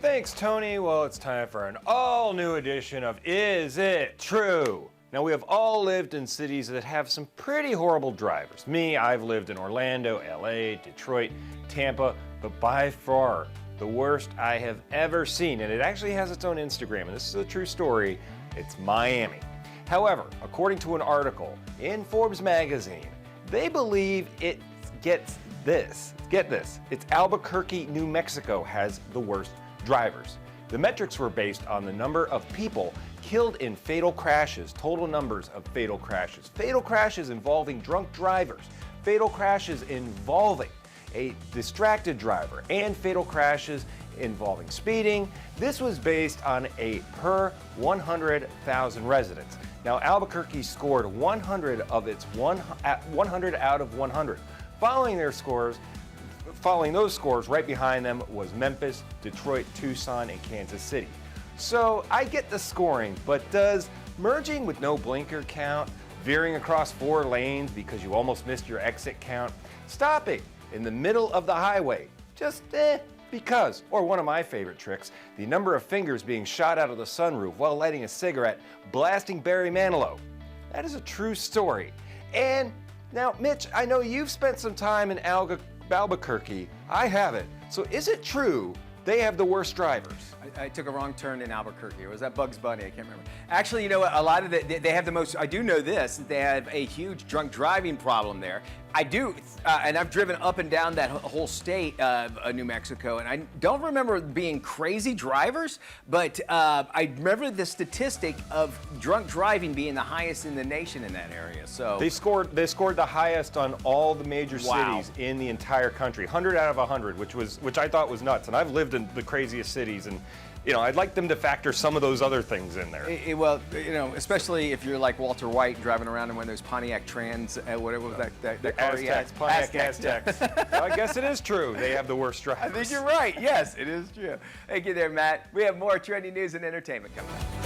Thanks, Tony. Well, it's time for an all-new edition of Is It True? Now, we have all lived in cities that have some pretty horrible drivers. Me, I've lived in Orlando, LA, Detroit, Tampa, but by far the worst I have ever seen, and it actually has its own Instagram, and this is a true story, it's Miami. However, according to an article in Forbes magazine, they believe it gets this. Get this, it's Albuquerque, New Mexico has the worst drivers. The metrics were based on the number of people killed in fatal crashes, total numbers of fatal crashes involving drunk drivers, fatal crashes involving a distracted driver, and fatal crashes involving speeding. This was based on a per 100,000 residents. Now, Albuquerque scored 100 out of 100. Following those scores, right behind them was Memphis, Detroit, Tucson, and Kansas City. So I get the scoring, but does merging with no blinker count, veering across 4 lanes because you almost missed your exit count, stopping in the middle of the highway, just because, or one of my favorite tricks, the number of fingers being shot out of the sunroof while lighting a cigarette, blasting Barry Manilow. That is a true story. And now, Mitch, I know you've spent some time in Albuquerque. I haven't. So is it true they have the worst drivers? I took a wrong turn in Albuquerque. Or was that Bugs Bunny? I can't remember. Actually, you know what? A lot of they have the most, I do know this, they have a huge drunk driving problem there. I do, and I've driven up and down that whole state of New Mexico, and I don't remember being crazy drivers, but I remember the statistic of drunk driving being the highest in the nation in that area. So they scored the highest on all the major cities in the entire country, 100 out of 100, which I thought was nuts. And I've lived in the craziest cities, and you know, I'd like them to factor some of those other things in there. Well, you know, especially if you're like Walter White driving around in one of those Pontiac Trans, whatever was that car? Aztecs, Pontiac Aztecs. Well, I guess it is true. They have the worst drivers. I think you're right. Yes, it is true. Thank you there, Matt. We have more trending news and entertainment coming up.